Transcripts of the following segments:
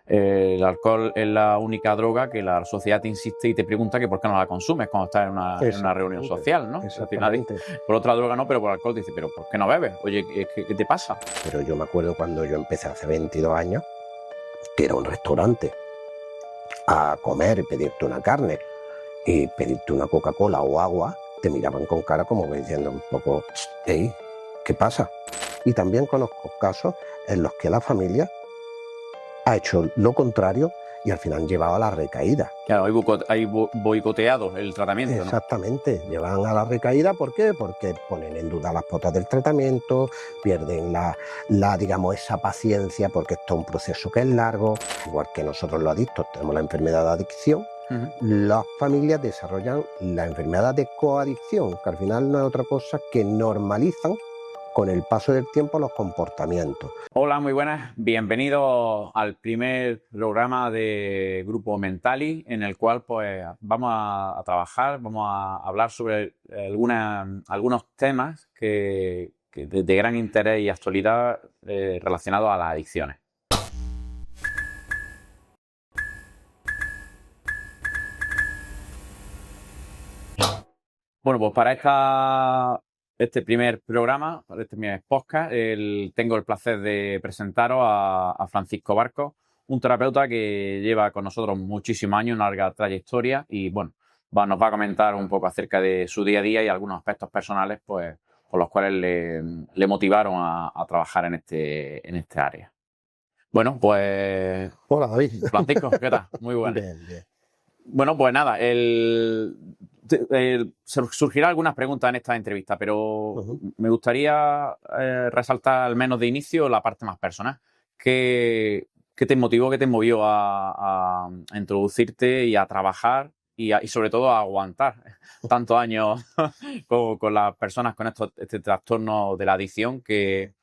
El alcohol es la única droga que la sociedad te insiste y te pregunta que por qué no la consumes cuando estás en una reunión social, ¿no? Exactamente. Por otra droga no, pero por alcohol te dice, pero ¿por qué no bebes? Oye, ¿qué te pasa? Pero yo me acuerdo cuando yo empecé hace 22 años, que era un restaurante, a comer y pedirte una carne y pedirte una Coca-Cola o agua, te miraban con cara como diciendo un poco, hey, ¿qué pasa? Y también conozco casos en los que la familia ha hecho lo contrario y al final han llevado a la recaída. Claro, hay boicoteado el tratamiento, ¿no? Exactamente, llevan a la recaída, ¿por qué? Porque ponen en duda las pautas del tratamiento, pierden digamos, esa paciencia, porque esto es un proceso que es largo, igual que nosotros los adictos tenemos la enfermedad de adicción. Las familias desarrollan la enfermedad de coadicción, que al final no es otra cosa que normalizan con el paso del tiempo los comportamientos. Hola, muy buenas. Bienvenidos al primer programa de Grupo Mentali, en el cual pues vamos a trabajar, vamos a hablar sobre algunos temas que de gran interés y actualidad relacionados a las adicciones. Bueno, pues para este primer programa, para este primer podcast, tengo el placer de presentaros a Francisco Barcos, un terapeuta que lleva con nosotros muchísimos años, una larga trayectoria y, bueno, nos va a comentar un poco acerca de su día a día y algunos aspectos personales, pues, por los cuales le motivaron a trabajar en este área. Bueno, pues... Hola, David. Francisco, ¿qué tal? Muy bueno. Bien, bien. Bueno, pues nada, surgirán algunas preguntas en esta entrevista, pero me gustaría resaltar al menos de inicio la parte más personal. ¿Qué te motivó, qué te movió a introducirte y a trabajar y sobre todo a aguantar tantos años con las personas con este trastorno de la adicción que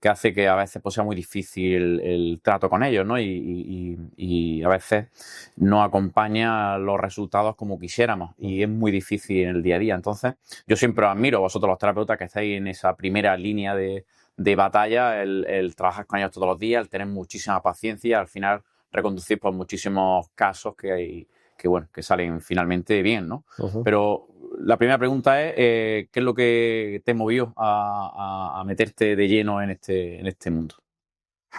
hace que a veces pues, sea muy difícil el trato con ellos, ¿no? Y a veces no acompaña los resultados como quisiéramos y es muy difícil en el día a día. Entonces, yo siempre os admiro a vosotros los terapeutas que estáis en esa primera línea de batalla, el trabajar con ellos todos los días, el tener muchísima paciencia, al final reconducir por muchísimos casos que salen finalmente bien, ¿no? Pero la primera pregunta es, ¿qué es lo que te movió a meterte de lleno en este mundo?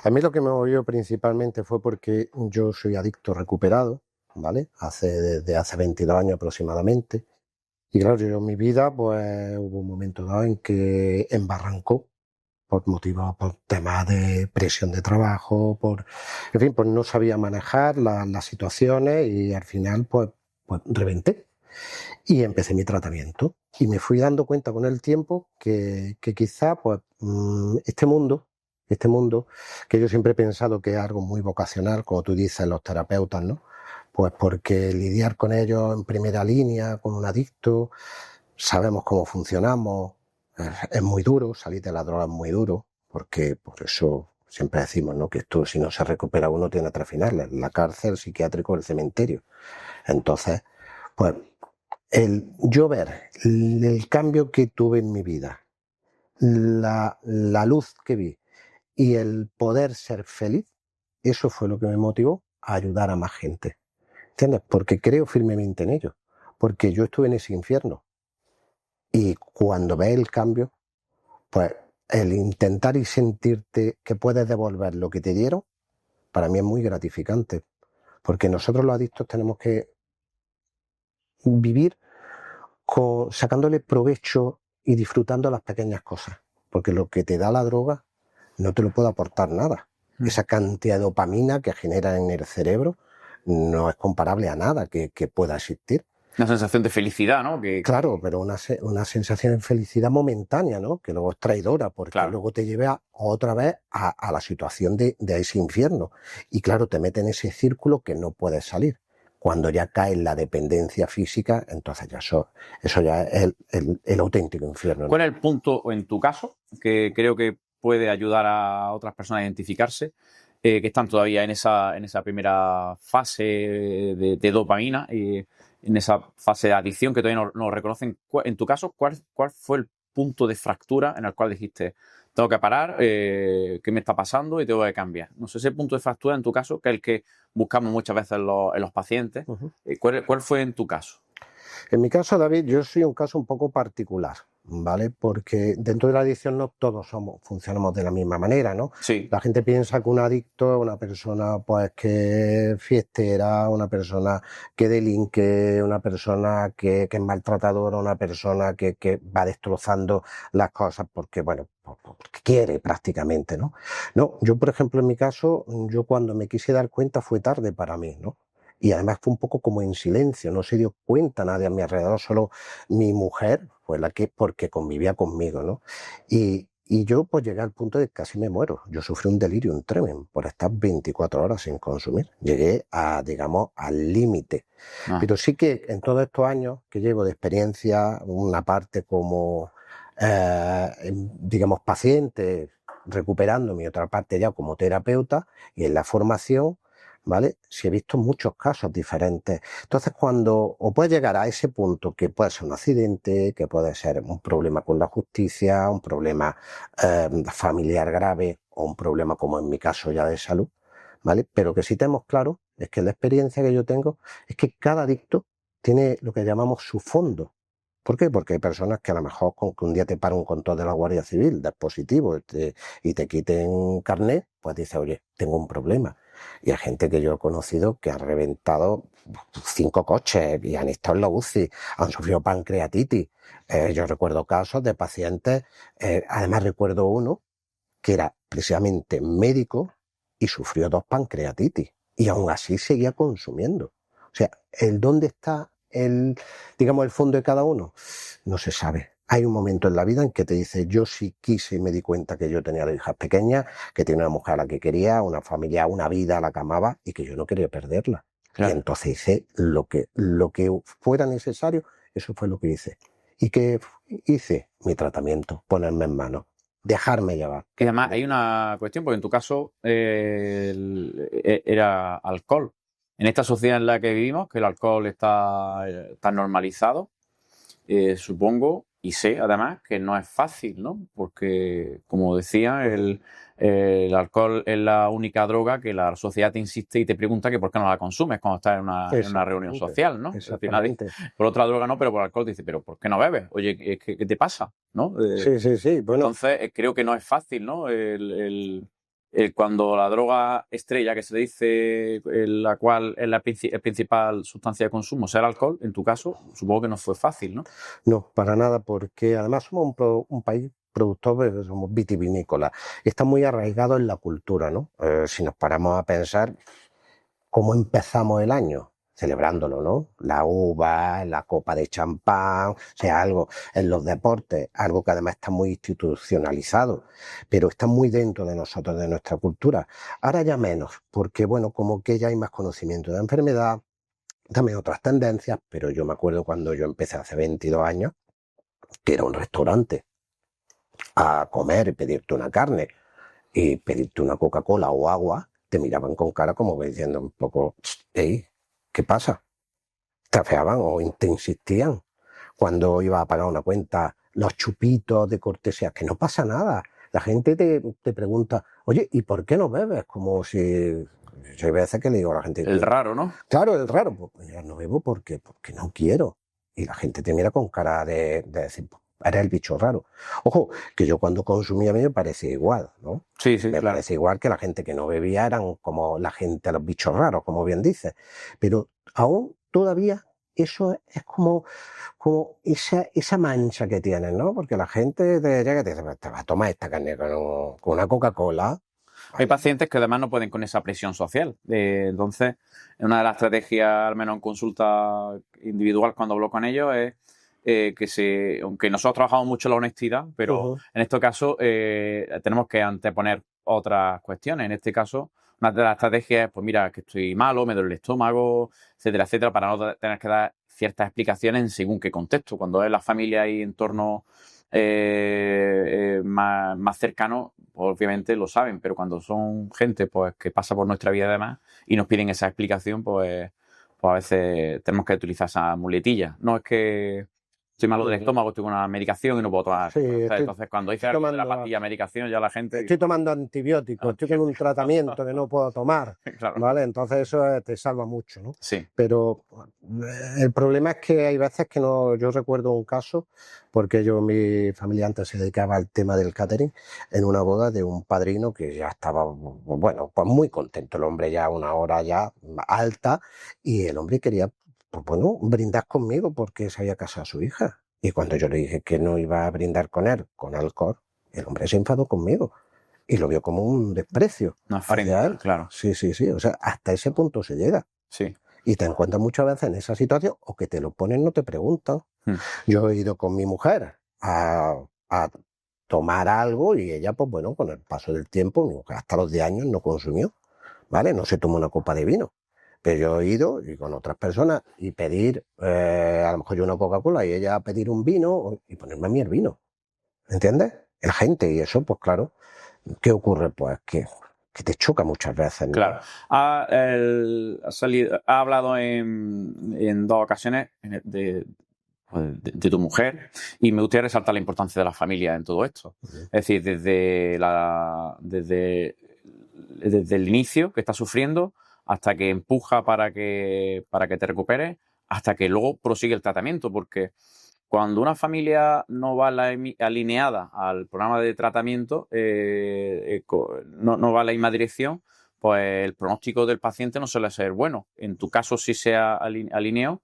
A mí lo que me movió principalmente fue porque yo soy adicto recuperado, ¿vale? Desde hace 22 años aproximadamente. Y claro, yo en mi vida, pues hubo un momento dado en que embarrancó por temas de presión de trabajo, en fin, pues no sabía manejar las situaciones y al final, pues reventé. Y empecé mi tratamiento. Y me fui dando cuenta con el tiempo que quizá, pues, este mundo, que yo siempre he pensado que es algo muy vocacional, como tú dices, los terapeutas, ¿no? Pues porque lidiar con ellos en primera línea, con un adicto, sabemos cómo funcionamos, es muy duro, salir de la droga es muy duro, porque por eso siempre decimos, ¿no? Que esto, si no se recupera uno, tiene tres finales, la cárcel, el psiquiátrico, el cementerio. Entonces, pues, yo ver el cambio que tuve en mi vida, la luz que vi y el poder ser feliz, eso fue lo que me motivó a ayudar a más gente. ¿Entiendes? Porque creo firmemente en ello. Porque yo estuve en ese infierno. Y cuando ves el cambio, pues el intentar y sentirte que puedes devolver lo que te dieron, para mí es muy gratificante. Porque nosotros los adictos tenemos que vivir sacándole provecho y disfrutando las pequeñas cosas. Porque lo que te da la droga no te lo puede aportar nada. Esa cantidad de dopamina que genera en el cerebro no es comparable a nada que pueda existir. Una sensación de felicidad, ¿no? Claro, pero una sensación de felicidad momentánea, ¿no? Que luego es traidora, porque claro, luego te lleva otra vez a la situación de ese infierno. Y claro, te mete en ese círculo que no puedes salir. Cuando ya cae en la dependencia física, entonces ya eso ya es el auténtico infierno, ¿no? ¿Cuál es el punto, en tu caso, que creo que puede ayudar a otras personas a identificarse, que están todavía en esa primera fase de dopamina y en esa fase de adicción que todavía no reconocen? En tu caso, ¿cuál fue el punto de fractura en el cual dijiste, tengo que parar, qué me está pasando y tengo que cambiar. No sé, ese punto de fractura en tu caso, que es el que buscamos muchas veces en los pacientes, ¿cuál fue en tu caso? En mi caso, David, yo soy un caso un poco particular, ¿vale? Porque dentro de la adicción no todos funcionamos de la misma manera, ¿no? Sí. La gente piensa que un adicto es una persona pues que es fiestera, una persona que delinque, una persona que es maltratadora, una persona que va destrozando las cosas porque, bueno, porque quiere prácticamente, ¿no? No, yo, por ejemplo, en mi caso, yo cuando me quise dar cuenta fue tarde para mí, ¿no? Y además fue un poco como en silencio, no se dio cuenta nadie a mi alrededor, solo mi mujer fue la que, porque convivía conmigo, ¿no? Y yo pues llegué al punto de que casi me muero. Yo sufrí un delirium tremens por estar 24 horas sin consumir. Llegué a, digamos, al límite. Pero sí que en todos estos años que llevo de experiencia, una parte como, digamos, paciente, recuperándome, y otra parte ya como terapeuta, y en la formación, ¿vale? Sí he visto muchos casos diferentes. Entonces, cuando o puede llegar a ese punto que puede ser un accidente, que puede ser un problema con la justicia, un problema familiar grave o un problema como en mi caso ya de salud, ¿vale? Pero que sí tenemos claro es que la experiencia que yo tengo es que cada adicto tiene lo que llamamos su fondo. ¿Por qué? Porque hay personas que a lo mejor con que un día te para un control de la Guardia Civil, de positivo, y te quiten carnet, pues dices, oye, tengo un problema. Y hay gente que yo he conocido que ha reventado 5 coches y han estado en la UCI, han sufrido pancreatitis. Yo recuerdo casos de pacientes, además recuerdo uno que era precisamente médico y sufrió 2 pancreatitis y aún así seguía consumiendo. O sea, ¿el dónde está digamos, el fondo de cada uno? No se sabe. Hay un momento en la vida en que te dice, yo sí quise y me di cuenta que yo tenía 2 hijas pequeñas, que tenía una mujer a la que quería, una familia, una vida a la que amaba y que yo no quería perderla. Claro. Y entonces hice lo que fuera necesario, eso fue lo que hice. ¿Y qué hice? Mi tratamiento, ponerme en manos, dejarme llevar. Que además hay una cuestión, porque en tu caso era alcohol. En esta sociedad en la que vivimos, que el alcohol está tan normalizado, supongo y sé además que no es fácil, ¿no? Porque, como decía, el alcohol es la única droga que la sociedad te insiste y te pregunta que por qué no la consumes cuando estás en una reunión social, ¿no? Exactamente. Es decir, por otra droga no, pero por alcohol te dice, pero ¿por qué no bebes? Oye, ¿qué te pasa? ¿No? Sí. Bueno. Entonces, creo que no es fácil, ¿no? Cuando la droga estrella, que se le dice, la cual es la principal sustancia de consumo, sea el alcohol, en tu caso, supongo que no fue fácil, ¿no? No, para nada, porque además somos un país productor, somos vitivinícolas, y está muy arraigado en la cultura, ¿no? Si nos paramos a pensar cómo empezamos el año, celebrándolo, ¿no? La uva, la copa de champán, o sea, algo en los deportes, algo que además está muy institucionalizado, pero está muy dentro de nosotros, de nuestra cultura. Ahora ya menos, porque bueno, como que ya hay más conocimiento de la enfermedad, también otras tendencias, pero yo me acuerdo cuando yo empecé hace 22 años, que era un restaurante, a comer y pedirte una carne y pedirte una Coca-Cola o agua, te miraban con cara como diciendo un poco, hey, ¿qué pasa? Te afeaban o te insistían. Cuando ibas a pagar una cuenta, los chupitos de cortesía, que no pasa nada. La gente te pregunta, oye, ¿y por qué no bebes? Como si... Hay veces que le digo a la gente... El raro, ¿no? Claro, el raro. Pues yo no bebo porque no quiero. Y la gente te mira con cara de decir, eres el bicho raro. Ojo, que yo cuando consumía me parecía igual, ¿no? Sí, me claro. parece igual que la gente que no bebía eran como la gente, los bichos raros, como bien dices. Pero aún todavía eso es como esa mancha que tienen, ¿no? Porque la gente te llega y te dice, te vas a tomar esta carne con una Coca-Cola. Hay pacientes que además no pueden con esa presión social. Entonces, una de las estrategias, al menos en consulta individual cuando hablo con ellos, es aunque nosotros trabajamos mucho la honestidad, pero en este caso tenemos que anteponer otras cuestiones. En este caso, una de las estrategias es, pues mira, que estoy malo, me duele el estómago, etcétera, para no tener que dar ciertas explicaciones en según qué contexto. Cuando es la familia y entorno más cercanos, pues obviamente lo saben, pero cuando son gente pues que pasa por nuestra vida además y nos piden esa explicación, pues a veces tenemos que utilizar esa muletilla. No es que Estoy malo del estómago, estoy con una medicación y no puedo tomar. Sí, Entonces, cuando dice algo de la pastilla medicación, ya la gente... Estoy tomando antibióticos, estoy con un tratamiento que no puedo tomar, Claro. ¿vale? Entonces eso te salva mucho, ¿no? Sí. Pero el problema es que hay veces que no... Yo recuerdo un caso, porque mi familia antes se dedicaba al tema del catering, en una boda de un padrino que ya estaba, bueno, pues muy contento el hombre, ya una hora ya alta, y el hombre quería, pues bueno, brindar conmigo porque se había casado a su hija. Y cuando yo le dije que no iba a brindar con él, con alcohol, el hombre se enfadó conmigo y lo vio como un desprecio hacia él. Claro. Sí, sí, sí. O sea, hasta ese punto se llega. Sí. Y te encuentras muchas veces en esa situación o que te lo ponen, no te preguntan. Yo he ido con mi mujer a tomar algo y ella, pues bueno, con el paso del tiempo, mi mujer hasta los 10 años no consumió, ¿vale? No se tomó una copa de vino. Pero yo he ido y con otras personas y pedir, a lo mejor yo una Coca-Cola y ella pedir un vino y ponerme a mí el vino. ¿Entiendes? El gente, y eso, pues claro, ¿qué ocurre? Pues que te choca muchas veces, ¿no? Claro. Ha hablado en 2 ocasiones de tu mujer y me gustaría resaltar la importancia de la familia en todo esto. Es decir, desde el inicio que está sufriendo hasta que empuja para que te recuperes, hasta que luego prosigue el tratamiento, porque cuando una familia no va alineada al programa de tratamiento, no va a la misma dirección, pues el pronóstico del paciente no suele ser bueno. En tu caso sí se alineó.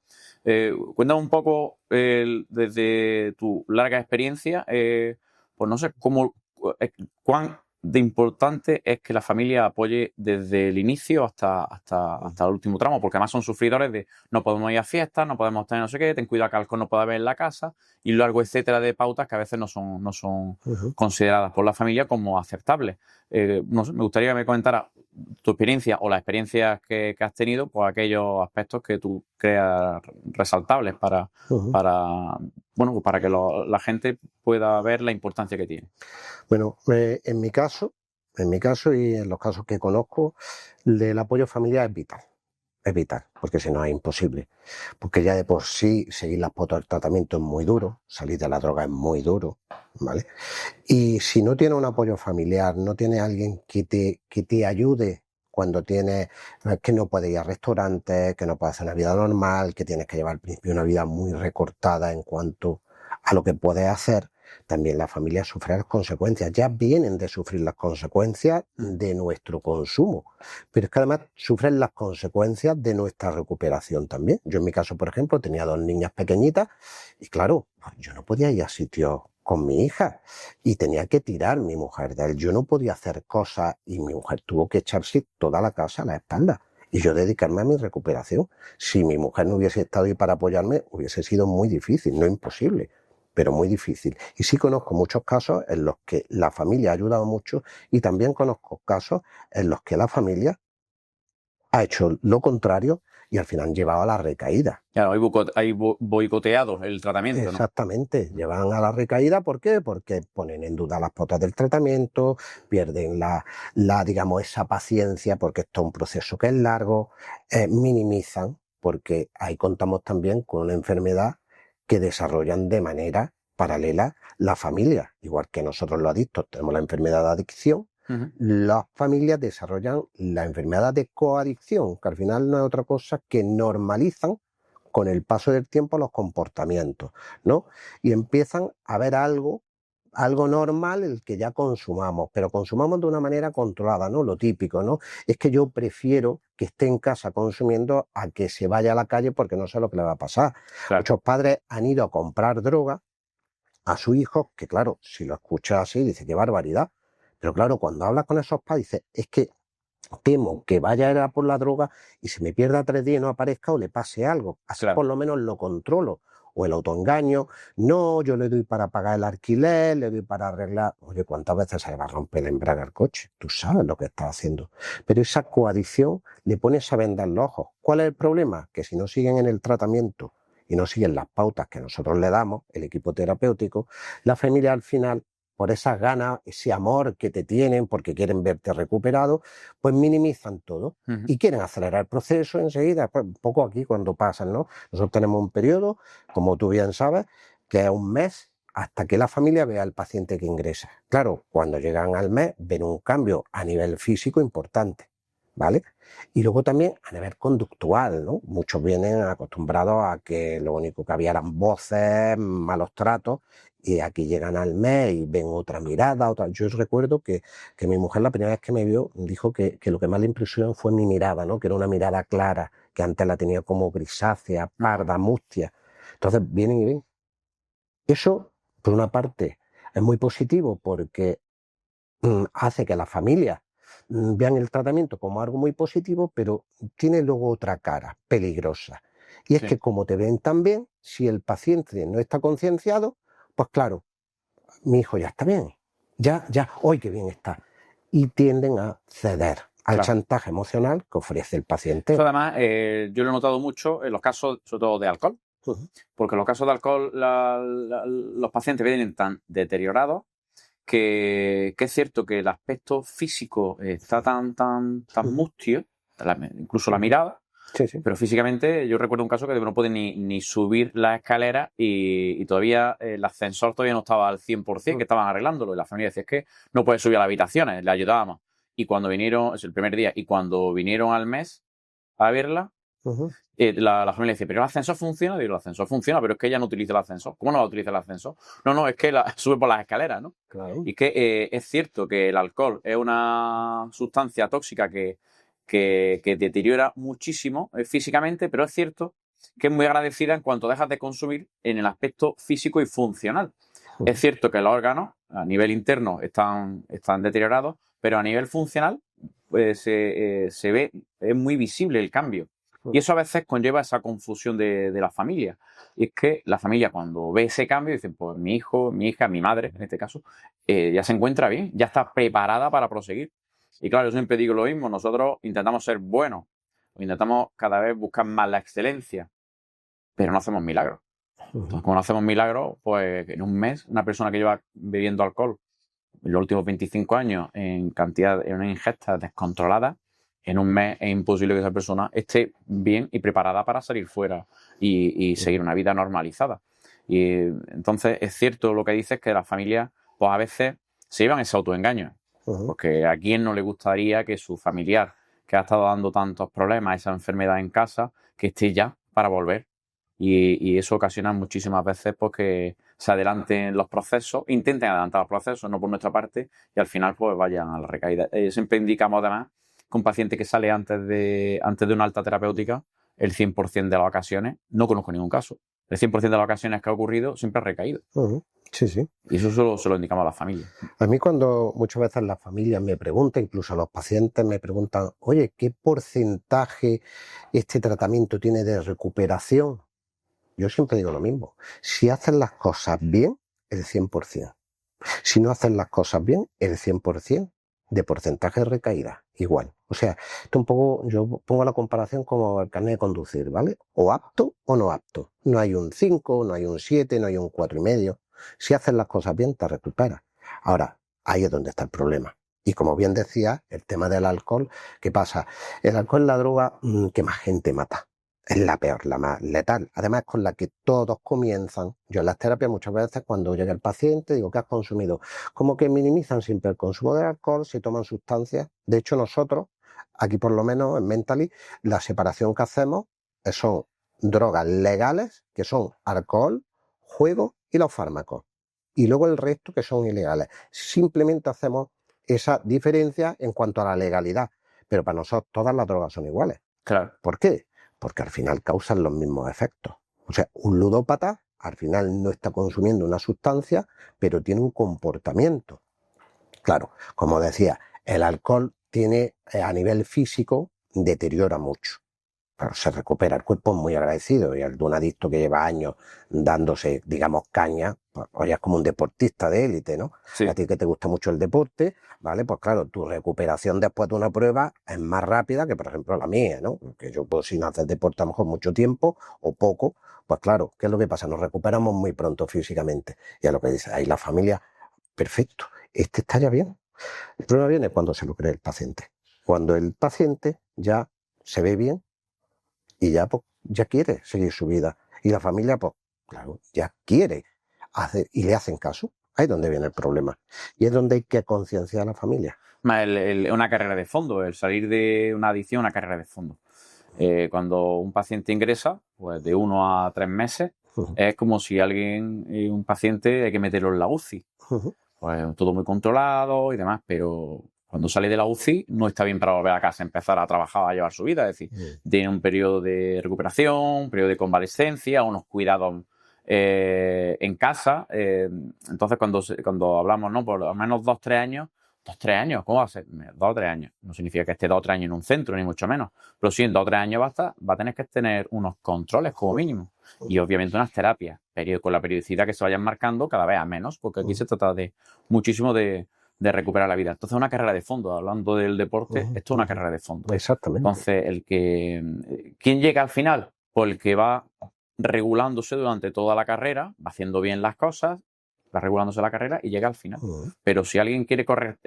Cuéntame un poco desde tu larga experiencia, pues no sé cuán de importante es que la familia apoye desde el inicio hasta el último tramo, porque además son sufridores de no podemos ir a fiestas, no podemos tener no sé qué, ten cuidado que alcohol no puede haber en la casa y largo etcétera de pautas que a veces no son consideradas por la familia como aceptables. No sé, me gustaría que me comentara tu experiencia o las experiencias que has tenido, pues aquellos aspectos que tú creas resaltables para que la gente pueda ver la importancia que tiene. Bueno, en mi caso y en los casos que conozco, el apoyo familiar es vital. Es vital, porque si no es imposible. Porque ya de por sí seguir las pautas del tratamiento es muy duro, salir de la droga es muy duro, ¿vale? Y si no tienes un apoyo familiar, no tienes alguien que te ayude cuando tienes que no puedes ir a restaurantes, que no puedes hacer una vida normal, que tienes que llevar al principio una vida muy recortada en cuanto a lo que puedes hacer, también la familia sufre las consecuencias. Ya vienen de sufrir las consecuencias de nuestro consumo, pero es que además sufren las consecuencias de nuestra recuperación también. Yo en mi caso, por ejemplo, tenía 2 niñas pequeñitas y claro, yo no podía ir a sitios con mi hija y tenía que tirar mi mujer de él. Yo no podía hacer cosas y mi mujer tuvo que echarse toda la casa a la espalda y yo dedicarme a mi recuperación. Si mi mujer no hubiese estado ahí para apoyarme, hubiese sido muy difícil, no imposible, pero muy difícil. Y sí conozco muchos casos en los que la familia ha ayudado mucho y también conozco casos en los que la familia ha hecho lo contrario y al final han llevado a la recaída. Claro, hay boicoteado el tratamiento, ¿no? Exactamente, llevan a la recaída, ¿por qué? Porque ponen en duda las pautas del tratamiento, pierden digamos, esa paciencia, porque esto es un proceso que es largo, minimizan, porque ahí contamos también con una enfermedad que desarrollan de manera paralela la familia, igual que nosotros los adictos tenemos la enfermedad de adicción. Las familias desarrollan la enfermedad de coadicción, que al final no es otra cosa que normalizan con el paso del tiempo los comportamientos, ¿no? Y empiezan a ver algo normal el que ya consumamos, pero consumamos de una manera controlada, ¿no? Lo típico, ¿no? Es que yo prefiero que esté en casa consumiendo a que se vaya a la calle porque no sé lo que le va a pasar. Claro. Muchos padres han ido a comprar droga a sus hijos, que claro, si lo escuchas así, dice, qué barbaridad. Pero claro, cuando hablas con esos padres, dices, es que temo que vaya a ir a por la droga y se me pierda 3 días y no aparezca o le pase algo. Así claro. Por lo menos lo controlo. O el autoengaño, no, yo le doy para pagar el alquiler, le doy para arreglar. Oye, ¿cuántas veces se le va a romper el embrague al coche? Tú sabes lo que estás haciendo. Pero esa coadicción le pones a vendar los ojos. ¿Cuál es el problema? Que si no siguen en el tratamiento y no siguen las pautas que nosotros le damos, el equipo terapéutico, la familia al final, por esas ganas, ese amor que te tienen, porque quieren verte recuperado, pues minimizan todo y quieren acelerar el proceso enseguida, pues un poco aquí cuando pasan, ¿no? Nosotros tenemos un periodo, como tú bien sabes, que es un mes hasta que la familia vea al paciente que ingresa. Claro, cuando llegan al mes ven un cambio a nivel físico importante, ¿vale? Y luego también a nivel conductual, ¿no? Muchos vienen acostumbrados a que lo único que había eran voces, malos tratos, y aquí llegan al mes y ven otra mirada, otra. Yo recuerdo que mi mujer la primera vez que me vio dijo que lo que más le impresionó fue mi mirada, ¿no? Que era una mirada clara, que antes la tenía como grisácea, parda, mustia. Entonces vienen y ven. Eso, por una parte, es muy positivo porque hace que las familias vean el tratamiento como algo muy positivo, pero tiene luego otra cara peligrosa. Y es Sí. que como te ven tan bien, si el paciente no está concienciado, pues claro, mi hijo ya está bien, ya, hoy qué bien está. Y tienden a ceder al Claro. chantaje emocional que ofrece el paciente. Eso además, yo lo he notado mucho en los casos, sobre todo de alcohol, porque en los casos de alcohol los pacientes vienen tan deteriorados que es cierto que el aspecto físico está tan mustio, incluso la mirada, Sí. pero físicamente yo recuerdo un caso que no puede ni subir la escalera y todavía el ascensor todavía no estaba al 100%, que estaban arreglándolo, y la familia decía, es que no puede subir a las habitaciones, le ayudábamos. Y cuando vinieron, es el primer día, y cuando vinieron al mes a verla, la familia dice, pero el ascensor funciona. Digo, el ascensor funciona, pero es que ella no utiliza el ascensor. ¿Cómo no va a utilizar el ascensor? No, es que sube por las escaleras, ¿no? Claro. Y que es cierto que el alcohol es una sustancia tóxica que deteriora muchísimo físicamente, pero es cierto que es muy agradecida en cuanto dejas de consumir en el aspecto físico y funcional. Es cierto que los órganos a nivel interno están deteriorados, pero a nivel funcional pues, se ve, es muy visible el cambio. Y eso a veces conlleva esa confusión de la familia. Y es que la familia cuando ve ese cambio dice, pues mi hijo, mi hija, mi madre en este caso, ya se encuentra bien, ya está preparada para proseguir. Y claro, yo siempre digo lo mismo, nosotros intentamos ser buenos, intentamos cada vez buscar más la excelencia, pero no hacemos milagros. Entonces, como no hacemos milagros, pues en un mes una persona que lleva bebiendo alcohol en los últimos 25 años en una ingesta descontrolada, en un mes es imposible que esa persona esté bien y preparada para salir fuera y seguir una vida normalizada. Y entonces es cierto lo que dices, que las familias pues a veces se llevan ese autoengaño. Porque a quién no le gustaría que su familiar, que ha estado dando tantos problemas, esa enfermedad en casa, que esté ya para volver. Y eso ocasiona muchísimas veces pues, que se adelanten los procesos, intenten adelantar los procesos, no por nuestra parte, y al final pues vayan a la recaída. Siempre indicamos además que un paciente que sale antes de una alta terapéutica, el 100% de las ocasiones, no conozco ningún caso, el 100% de las ocasiones que ha ocurrido siempre ha recaído. Sí. Y eso solo se lo indicamos a la familia. A mí cuando muchas veces las familias me preguntan, incluso los pacientes me preguntan, oye, ¿qué porcentaje este tratamiento tiene de recuperación? Yo siempre digo lo mismo. Si hacen las cosas bien, el 100%. Si no hacen las cosas bien, el 100% de porcentaje de recaída. Igual. O sea, esto un poco, yo pongo la comparación como el carnet de conducir, ¿vale? O apto o no apto. No hay un 5, no hay un 7, no hay un 4,5. Si haces las cosas bien, te recuperas. Ahora, ahí es donde está el problema. Y como bien decía, el tema del alcohol, ¿qué pasa? El alcohol es la droga que más gente mata. Es la peor, la más letal. Además, con la que todos comienzan. Yo en las terapias muchas veces cuando llega el paciente digo, ¿qué has consumido? Como que minimizan siempre el consumo de alcohol, se toman sustancias. De hecho, nosotros, aquí por lo menos en Mentally, la separación que hacemos son drogas legales, que son alcohol, juego y los fármacos. Y luego el resto que son ilegales. Simplemente hacemos esa diferencia en cuanto a la legalidad. Pero para nosotros todas las drogas son iguales. Claro. ¿Por qué? Porque al final causan los mismos efectos. O sea, un ludópata al final no está consumiendo una sustancia, pero tiene un comportamiento. Claro, como decía, el alcohol tiene a nivel físico deteriora mucho. Pero se recupera, el cuerpo es muy agradecido y el de un adicto que lleva años dándose, digamos, caña, pues hoy es como un deportista de élite, ¿no? Sí. A ti que te gusta mucho el deporte, ¿vale? Pues claro, tu recuperación después de una prueba es más rápida que, por ejemplo, la mía, ¿no? Porque yo puedo, si no hacer deporte a lo mejor mucho tiempo o poco, pues claro, ¿qué es lo que pasa? Nos recuperamos muy pronto físicamente. Y a lo que dice, ahí la familia, perfecto, este está ya bien. El problema viene cuando se lo cree el paciente. Cuando el paciente ya se ve bien, y ya, pues, ya quiere seguir su vida. Y la familia, pues, claro, ya quiere y le hacen caso. Ahí es donde viene el problema. Y es donde hay que concienciar a la familia. Una carrera de fondo, el salir de una adicción, una carrera de fondo. Cuando un paciente ingresa, pues de 1 a 3 meses, es como si un paciente hay que meterlo en la UCI. Pues todo muy controlado y demás, pero cuando sale de la UCI no está bien para volver a casa, empezar a trabajar, a llevar su vida. Es decir, tiene un periodo de recuperación, un periodo de convalescencia, unos cuidados en casa. Entonces, cuando hablamos, ¿no? Por lo menos 2-3 años, 2-3 años, ¿cómo va a ser? 2-3 años. No significa que esté 2-3 años en un centro, ni mucho menos. Pero sí, en 2-3 años va a tener que tener unos controles como mínimo. Y obviamente unas terapias, con la periodicidad que se vayan marcando cada vez a menos, porque aquí se trata de muchísimo de recuperar la vida. Entonces, una carrera de fondo, hablando del deporte, esto es una carrera de fondo. Exactamente. Entonces, ¿quién llega al final? Pues el que va regulándose durante toda la carrera, va haciendo bien las cosas, va regulándose la carrera y llega al final. Pero si alguien quiere correr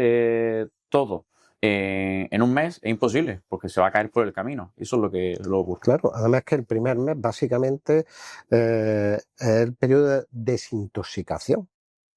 todo en un mes, es imposible, porque se va a caer por el camino. Eso es lo que ocurre. Claro, además que el primer mes básicamente es el periodo de desintoxicación.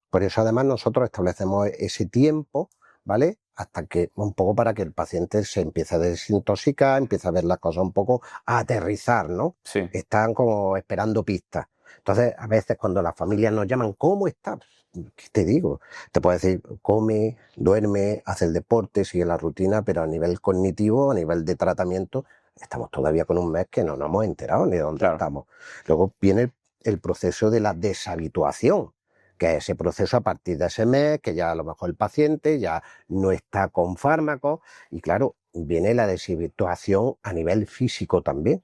Por eso además nosotros establecemos ese tiempo, ¿vale? Hasta que, un poco para que el paciente se empiece a desintoxicar, empiece a ver las cosas un poco, a aterrizar, ¿no? Sí. Están como esperando pistas. Entonces, a veces cuando las familias nos llaman, ¿cómo estás? ¿Qué te digo? Te puedo decir, come, duerme, hace el deporte, sigue la rutina, pero a nivel cognitivo, a nivel de tratamiento, estamos todavía con un mes que no nos hemos enterado ni de dónde estamos. Luego viene el proceso de la deshabituación, que es ese proceso a partir de ese mes, que ya a lo mejor el paciente ya no está con fármacos, y claro, viene la deshabituación a nivel físico también.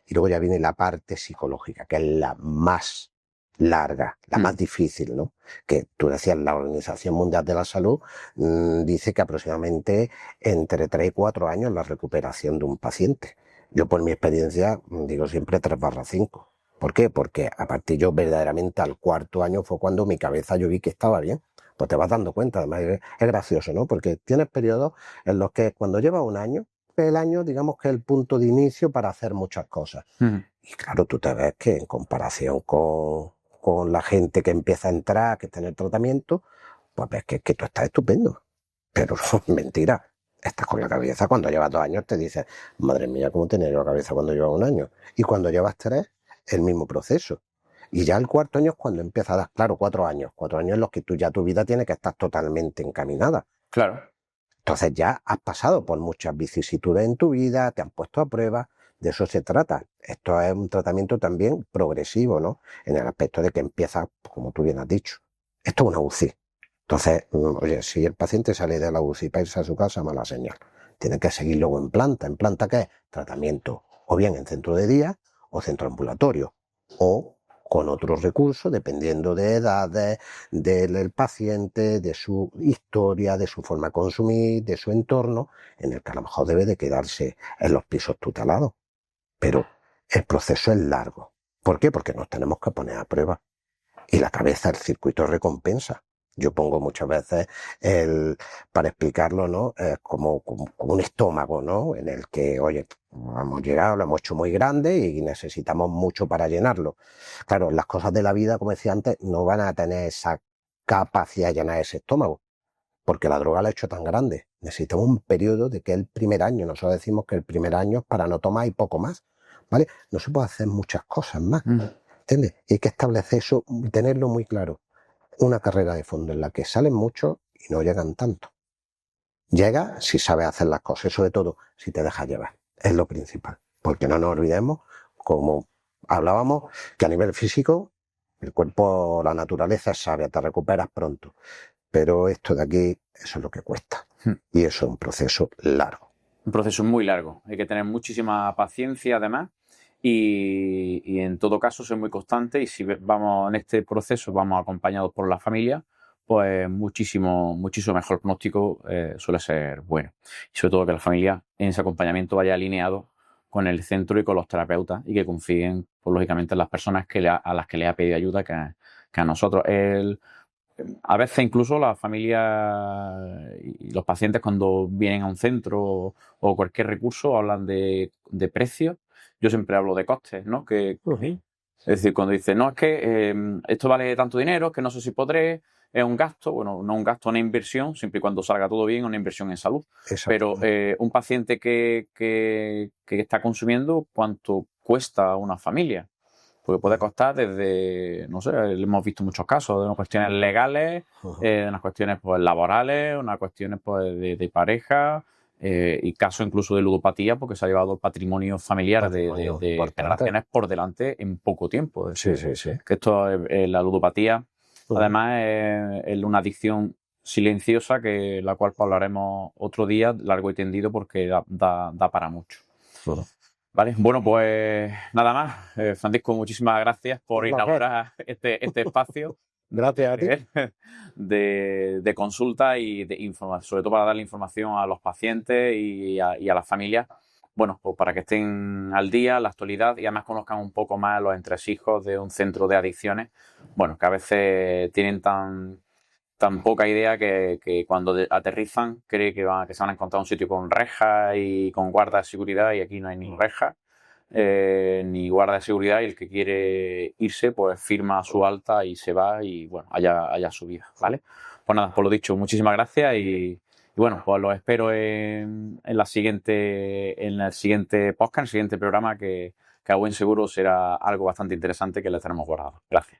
Y luego ya viene la parte psicológica, que es la más larga, la más difícil, ¿no? Que tú decías, la Organización Mundial de la Salud dice que aproximadamente entre 3 y 4 años la recuperación de un paciente. Yo por mi experiencia digo siempre 3/5. ¿Por qué? Porque a partir yo verdaderamente al 4.º año fue cuando mi cabeza yo vi que estaba bien. Pues te vas dando cuenta, además es gracioso, ¿no? Porque tienes periodos en los que cuando llevas un año, el año digamos que es el punto de inicio para hacer muchas cosas. Y claro, tú te ves que en comparación con la gente que empieza a entrar, que está en el tratamiento, pues ves que tú estás estupendo. Pero mentira. Estás con la cabeza, cuando llevas 2 años te dices, madre mía, ¿cómo tenía yo la cabeza cuando llevas 1 año? Y cuando llevas 3, el mismo proceso. Y ya el 4.º año es cuando empieza a dar, claro, 4 años. 4 años en los que tu vida tiene que estar totalmente encaminada. Claro. Entonces ya has pasado por muchas vicisitudes en tu vida, te han puesto a prueba, de eso se trata. Esto es un tratamiento también progresivo, ¿no? En el aspecto de que empieza, como tú bien has dicho. Esto es una UCI. Entonces, oye, si el paciente sale de la UCI para irse a su casa, mala señal. Tiene que seguir luego en planta. ¿En planta qué es? Tratamiento o bien en centro de día o centro ambulatorio. O con otros recursos, dependiendo de edades, del paciente, de su historia, de su forma de consumir, de su entorno, en el que a lo mejor debe de quedarse en los pisos tutelados. Pero el proceso es largo. ¿Por qué? Porque nos tenemos que poner a prueba. Y la cabeza, el circuito de recompensa. Yo pongo muchas veces para explicarlo, ¿no? Como un estómago, ¿no? En el que, oye, hemos llegado, lo hemos hecho muy grande y necesitamos mucho para llenarlo. Claro, las cosas de la vida, como decía antes, no van a tener esa capacidad de llenar ese estómago, porque la droga la ha hecho tan grande. Necesitamos un periodo de que el primer año, nosotros decimos que el primer año es para no tomar y poco más, ¿vale? No se puede hacer muchas cosas más, ¿entiendes? Y hay que establecer eso y tenerlo muy claro. Una carrera de fondo en la que salen muchos y no llegan tanto. Llega si sabes hacer las cosas y sobre todo si te dejas llevar. Es lo principal. Porque no nos olvidemos, como hablábamos, que a nivel físico el cuerpo, la naturaleza es sabia, te recuperas pronto. Pero esto de aquí, eso es lo que cuesta. Y eso es un proceso largo. Un proceso muy largo. Hay que tener muchísima paciencia además. Y en todo caso ser muy constante, y si vamos en este proceso vamos acompañados por la familia, pues muchísimo mejor pronóstico suele ser bueno. Y sobre todo que la familia en ese acompañamiento vaya alineado con el centro y con los terapeutas y que confíen, pues, lógicamente, en las personas a las que le ha pedido ayuda que a nosotros. A veces incluso la familia y los pacientes cuando vienen a un centro o cualquier recurso hablan de precios. Yo siempre hablo de costes, ¿no? Que Es decir, cuando dice, no, es que esto vale tanto dinero, es que no sé si podré, es un gasto, bueno, no un gasto, una inversión, siempre y cuando salga todo bien, una inversión en salud. Pero un paciente que está consumiendo, ¿cuánto cuesta a una familia? Porque puede costar desde, no sé, hemos visto muchos casos de unas cuestiones legales, de unas cuestiones pues, laborales, unas cuestiones pues, de pareja, y casos incluso de ludopatía, porque se ha llevado el patrimonio familiar de generaciones por delante en poco tiempo. Sí, sí, sí. Que esto es la ludopatía, además es una adicción silenciosa que la cual hablaremos otro día largo y tendido porque da para mucho. Vale, bueno, pues nada más. Francisco, muchísimas gracias por inaugurar este espacio. Gracias a ti. De consulta y de información, sobre todo para darle información a los pacientes y a las familias, bueno, pues para que estén al día, la actualidad y además conozcan un poco más los entresijos de un centro de adicciones, bueno, que a veces tienen tan poca idea que cuando aterrizan cree que se van a encontrar un sitio con rejas y con guarda de seguridad y aquí no hay ni rejas ni guarda de seguridad y el que quiere irse pues firma su alta y se va y bueno, haya su vida, ¿vale? Pues nada, por lo dicho, muchísimas gracias y bueno, pues los espero en el siguiente podcast, en el siguiente programa que a buen seguro será algo bastante interesante que les tenemos guardado. Gracias.